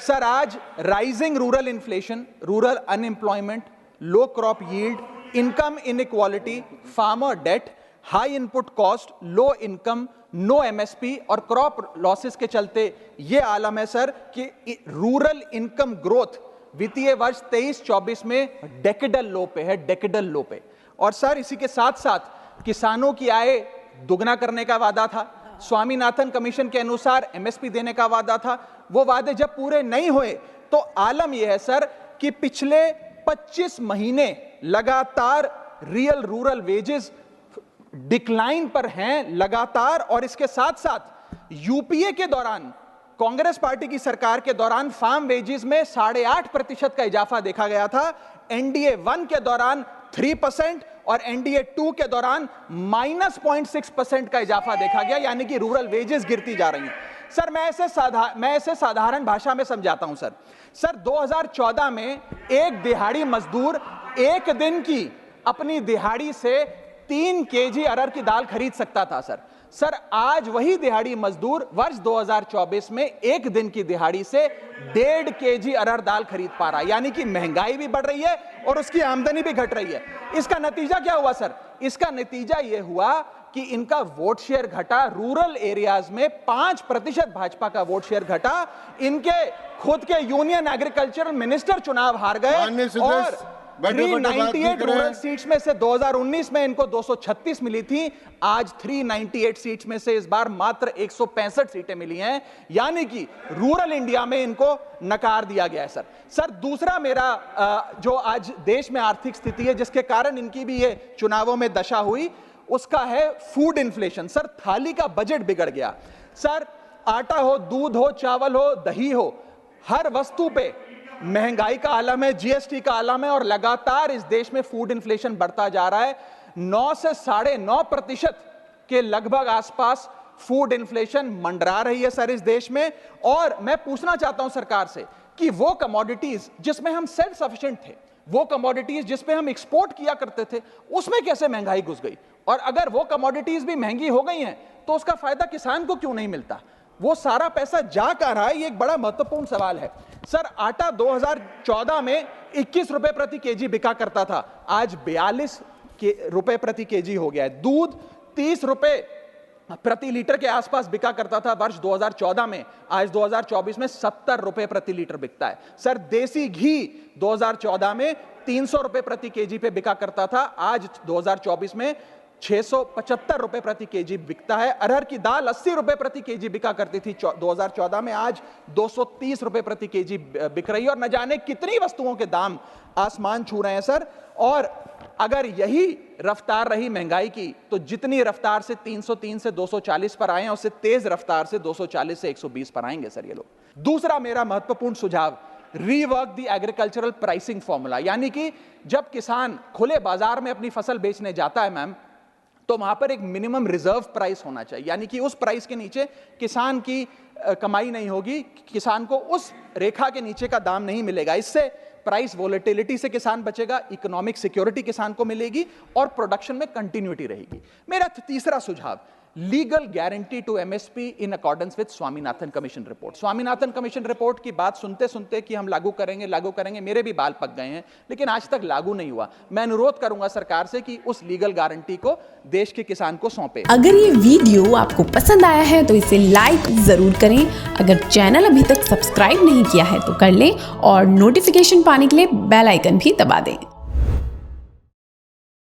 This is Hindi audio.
सर आज rising rural inflation, rural unemployment, low crop yield, income inequality, farmer debt, high input cost, low income, no MSP और क्रॉप लॉसेस के चलते यह आलम है सर कि रूरल इनकम ग्रोथ वित्तीय वर्ष 23-24 में डेकेडल लो पे है, डेकेडल लो पे। और सर इसी के साथ साथ किसानों की आय दुगना करने का वादा था, स्वामीनाथन कमीशन के अनुसार एमएसपी देने का वादा था, वो वादे जब पूरे नहीं हुए तो आलम यह है सर कि पिछले 25 महीने लगातार रियल रूरल वेजेस डिक्लाइन पर हैं लगातार। और इसके साथ साथ यूपीए के दौरान, कांग्रेस पार्टी की सरकार के दौरान फार्म वेजेस में 8.5% का इजाफा देखा गया था, एनडीए 1 के दौरान 3% और एनडीए 2 के दौरान -0.6% का इजाफा देखा गया, यानी कि रूरल वेजेस गिरती जा रही हैं। सर मैं ऐसे साधारण भाषा में समझाता हूं सर 2014 में एक दिहाड़ी मजदूर एक दिन की अपनी दिहाड़ी से 3 केजी अरहर की दाल खरीद सकता था सर आज वही दिहाड़ी मजदूर वर्ष 2024 में एक दिन की दिहाड़ी से 1.5 केजी अरहर दाल खरीद पा रहा है, यानी कि महंगाई भी बढ़ रही है और उसकी आमदनी भी घट रही है। इसका नतीजा क्या हुआ सर? इसका नतीजा यह हुआ कि इनका वोट शेयर घटा, रूरल एरियाज में 5% भाजपा का वोट शेयर घटा, इनके खुद के यूनियन एग्रीकल्चरल मिनिस्टर चुनाव हार गए और 398 रूरल सीट्स में से 2019 में इनको 236 मिली थी, आज 398 सीट्स में से इस बार मात्र 165 सीटें मिली हैं, यानी कि रूरल इंडिया में इनको नकार दिया गया है सर दूसरा मेरा जो आज देश में आर्थिक स्थिति है जिसके कारण इनकी भी ये चुनावों में दशा हुई, उसका है फूड इन्फ्लेशन। सर थाली का बजट बिगड़ गया सर, आटा हो, दूध हो, चावल हो, दही हो, हर वस्तु पे महंगाई का आलम है, जीएसटी का आलम है और लगातार इस देश में फूड इन्फ्लेशन बढ़ता जा रहा है। 9 से 9.5% के लगभग आसपास फूड इन्फ्लेशन मंडरा रही है सर इस देश में। और मैं पूछना चाहता हूं सरकार से कि वो कमोडिटीज जिसमें हम सेल्फ सफिशिएंट थे, वो कमोडिटीज जिसमें हम एक्सपोर्ट किया करते थे, उसमें कैसे महंगाई घुस गई? और अगर वो कमोडिटीज भी महंगी हो गई हैं तो उसका फायदा किसान को क्यों नहीं मिलता? वो सारा पैसा जा कहां रहा है? ये एक बड़ा महत्वपूर्ण सवाल है सर। आटा 2014 में 21 रुपए प्रति केजी बिका करता था, आज 42 रुपए प्रति केजी हो गया है। दूध 30 रुपए प्रति लीटर के आसपास बिका करता था वर्ष 2014 में, आज 2024 में 70 रुपए प्रति लीटर बिकता है सर। देसी घी 2014 में 300 रुपए प्रति केजी पे बिका करता था, आज 2024 में 675 रुपए प्रति केजी बिकता है। अरहर की दाल 80 रुपए प्रति केजी बिका करती थी 2014 में, आज 230 रुपए प्रति केजी बिक रही है और न जाने कितनी वस्तुओं के दाम आसमान छू रहे हैं सर। और अगर यही रफ्तार रही महंगाई की तो जितनी रफ्तार से 303 से 240 पर आए हैं उससे तेज रफ्तार से 240 से 120 पर आएंगे सर ये लोग। दूसरा मेरा महत्वपूर्ण सुझाव, rework the agricultural pricing formula, यानी कि जब किसान खुले बाजार में अपनी फसल बेचने जाता है मैम, तो वहां पर एक मिनिमम रिजर्व प्राइस होना चाहिए, यानी कि उस प्राइस के नीचे किसान की कमाई नहीं होगी, किसान को उस रेखा के नीचे का दाम नहीं मिलेगा। इससे प्राइस वोलेटिलिटी से किसान बचेगा, इकोनॉमिक सिक्योरिटी किसान को मिलेगी और प्रोडक्शन में कंटिन्यूटी रहेगी। मेरा तीसरा सुझाव, legal guarantee to MSP in accordance with Swaminathan commission report. Swaminathan commission report की बात सुनते सुनते कि हम लागू करेंगे, मेरे भी बाल पक गए हैं, लेकिन आज तक लागू नहीं हुआ। मैं अनुरोध करूंगा सरकार से कि उस लीगल गारंटी को देश के किसान को सौंपे। अगर ये वीडियो आपको पसंद आया है तो इसे लाइक जरूर करें, अगर चैनल अभी तक सब्सक्राइब नहीं किया है तो कर लें और नोटिफिकेशन पाने के लिए बेल आइकन भी दबा दें।